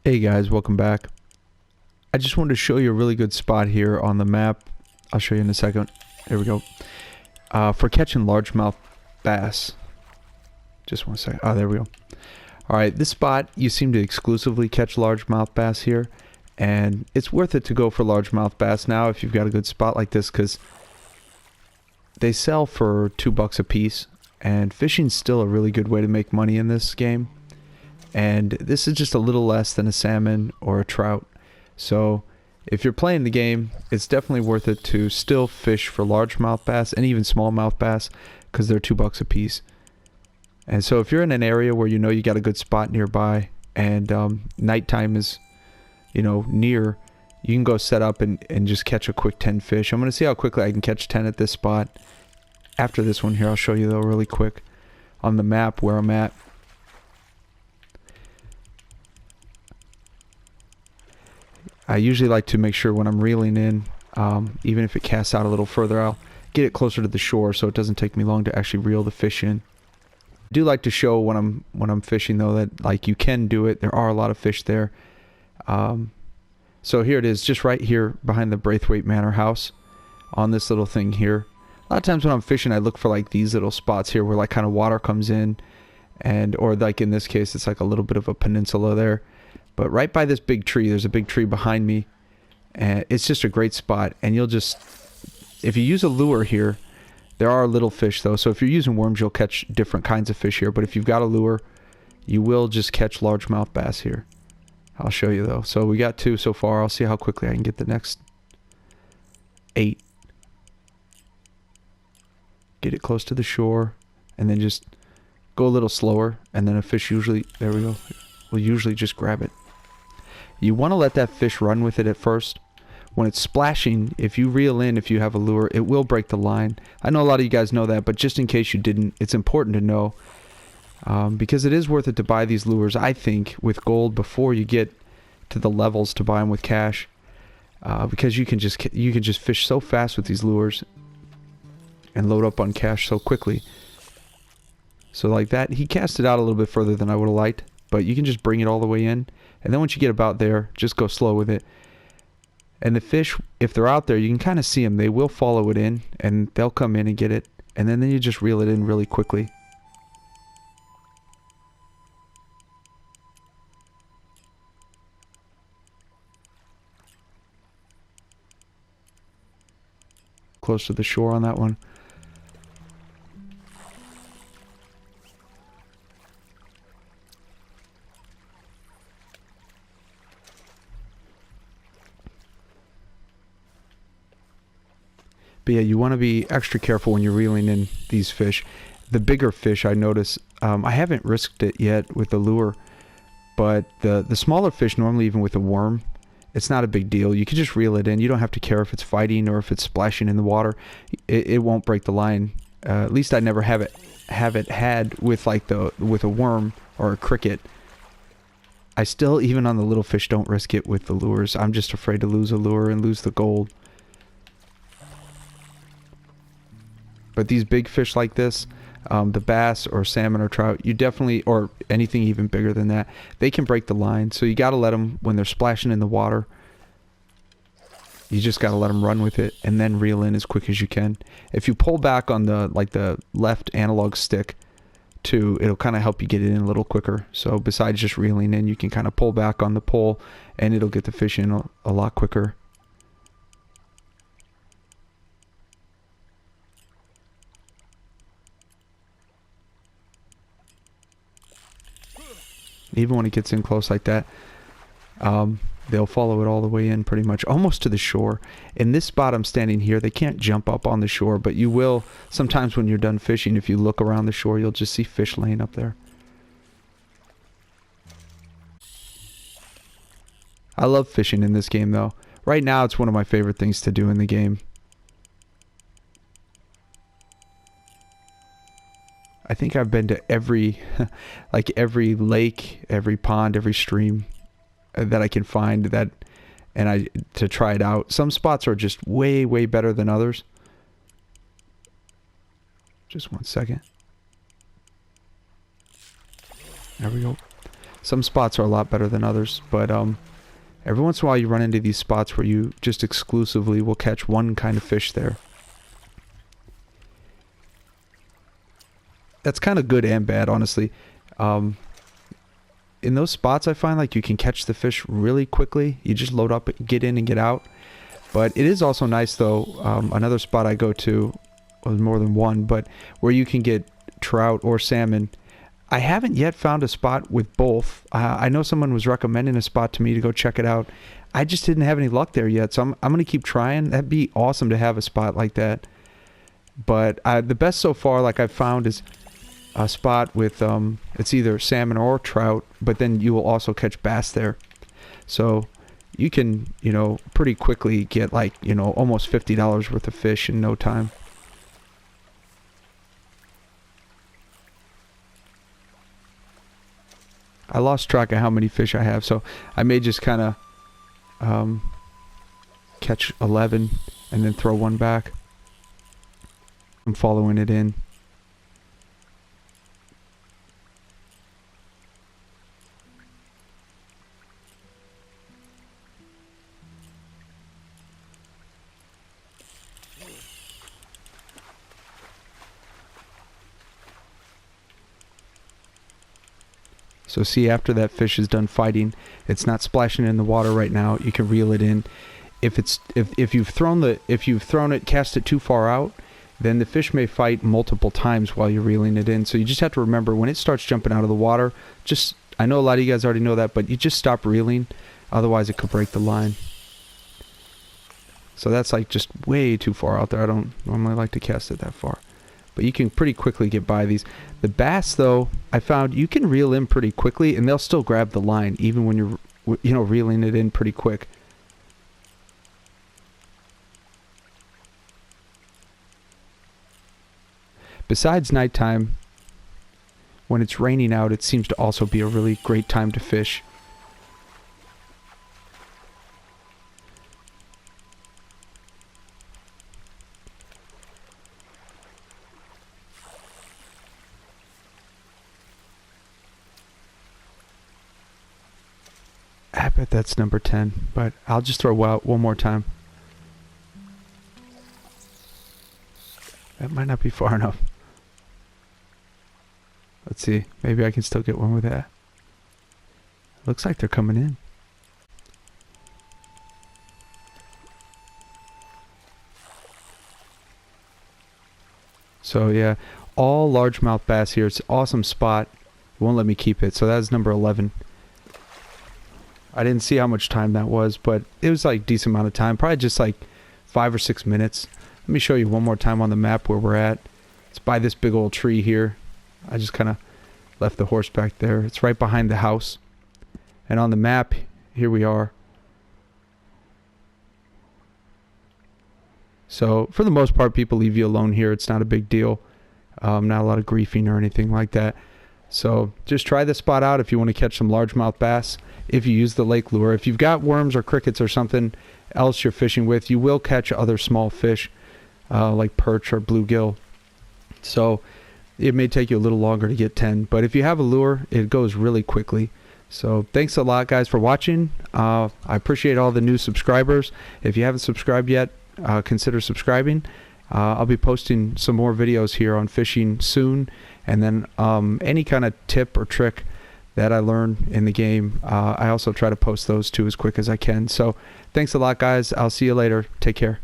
Hey guys, welcome back. I just wanted to show you a really good spot here on the map. I'll show you in a second. There we go. For catching largemouth bass. Just one second. Oh, there we go. Alright, this spot, you seem to exclusively catch largemouth bass here. And it's worth it to go for largemouth bass now if you've got a good spot like this, because they sell for $2 a piece. And fishing's still a really good way to make money in this game. And this is just a little less than a salmon or a trout. So if you're playing the game, it's definitely worth it to still fish for largemouth bass and even smallmouth bass, because they're $2 a piece. And so if you're in an area where you know you got a good spot nearby and nighttime is, you know, near, you can go set up and just catch a quick 10 fish. I'm going to see how quickly I can catch 10 at this spot. After this one here, I'll show you though really quick on the map where I'm at. I usually like to make sure when I'm reeling in, even if it casts out a little further, I'll get it closer to the shore so it doesn't take me long to actually reel the fish in. I do like to show when I'm fishing though that like you can do it. There are a lot of fish there. So here it is, just right here behind the Braithwaite Manor house on this little thing here. A lot of times when I'm fishing, I look for like these little spots here where like kind of water comes in, and or like in this case it's like a little bit of a peninsula there. But right by this big tree, there's a big tree behind me, and it's just a great spot. And you'll just, if you use a lure here, there are little fish though, so if you're using worms you'll catch different kinds of fish here, but if you've got a lure you will just catch largemouth bass here. I'll show you though. So we got 2 so far. I'll see how quickly I can get the next 8. Get it close to the shore and then just go a little slower, and then a fish usually, there we go, will usually just grab it. You want to let that fish run with it at first. When it's splashing, if you reel in, if you have a lure, it will break the line. I know a lot of you guys know that, but just in case you didn't, it's important to know, because it is worth it to buy these lures, I think, with gold before you get to the levels to buy them with cash, because you can just fish so fast with these lures and load up on cash so quickly. So like that, he cast it out a little bit further than I would have liked, but you can just bring it all the way in, and then once you get about there, just go slow with it. And the fish, if they're out there, you can kind of see them. They will follow it in, and they'll come in and get it, and then you just reel it in really quickly. Close to the shore on that one. But yeah, you want to be extra careful when you're reeling in these fish. The bigger fish, I notice, I haven't risked it yet with the lure, but the smaller fish, normally even with a worm, it's not a big deal. You can just reel it in. You don't have to care if it's fighting or if it's splashing in the water. It won't break the line. At least I never have it had with like with a worm or a cricket. I still, even on the little fish, don't risk it with the lures. I'm just afraid to lose a lure and lose the gold. But these big fish like this, the bass or salmon or trout, you definitely, or anything even bigger than that, they can break the line. So you got to let them, when they're splashing in the water, you just got to let them run with it and then reel in as quick as you can. If you pull back on the left analog stick too, it'll kind of help you get it in a little quicker. So besides just reeling in, you can kind of pull back on the pole and it'll get the fish in a lot quicker. Even when it gets in close like that, they'll follow it all the way in pretty much, almost to the shore. In this spot I'm standing here, they can't jump up on the shore, but you will sometimes when you're done fishing. If you look around the shore, you'll just see fish laying up there. I love fishing in this game though. Right now it's one of my favorite things to do in the game. I think I've been to every, like every lake, every pond, every stream that I can find to try it out. Some spots are just way, way better than others. Just one second. There we go. Some spots are a lot better than others, but every once in a while you run into these spots where you just exclusively will catch one kind of fish there. That's kind of good and bad, honestly. In those spots, I find like you can catch the fish really quickly. You just load up, get in and get out. But it is also nice though, another spot I go to, well, more than one, but where you can get trout or salmon. I haven't yet found a spot with both. I know someone was recommending a spot to me to go check it out. I just didn't have any luck there yet, so I'm going to keep trying. That'd be awesome to have a spot like that. But the best so far, like I've found, is a spot with it's either salmon or trout, but then you will also catch bass there. So you can, you know, pretty quickly get like, you know, almost $50 worth of fish in no time. I lost track of how many fish I have, so I may just kind of catch 11 and then throw one back. I'm following it in. So see, after that fish is done fighting, it's not splashing in the water right now. You can reel it in. If you've thrown it, cast it too far out, then the fish may fight multiple times while you're reeling it in. So you just have to remember when it starts jumping out of the water, I know a lot of you guys already know that, but you just stop reeling, otherwise it could break the line. So that's like just way too far out there. I don't normally like to cast it that far. But you can pretty quickly get by these. The bass, though, I found you can reel in pretty quickly, and they'll still grab the line, even when you're, you know, reeling it in pretty quick. Besides nighttime, when it's raining out, it seems to also be a really great time to fish. I bet that's number 10, but I'll just throw out one more time. That might not be far enough. Let's see. Maybe I can still get one with that. Looks like they're coming in. So yeah, all largemouth bass here. It's an awesome spot. It won't let me keep it. So that's number 11. I didn't see how much time that was, but it was like a decent amount of time. Probably just like 5 or 6 minutes. Let me show you one more time on the map where we're at. It's by this big old tree here. I just kind of left the horse back there. It's right behind the house. And on the map, here we are. So for the most part, people leave you alone here. It's not a big deal. Not a lot of griefing or anything like that. So just try this spot out if you want to catch some largemouth bass. If you use the lake lure, if you've got worms or crickets or something else you're fishing with, you will catch other small fish like perch or bluegill. So it may take you a little longer to get 10, but if you have a lure, it goes really quickly. So thanks a lot, guys, for watching. I appreciate all the new subscribers. If you haven't subscribed yet, consider subscribing. I'll be posting some more videos here on fishing soon, and then any kind of tip or trick that I learn in the game, I also try to post those too as quick as I can. So thanks a lot, guys. I'll see you later. Take care.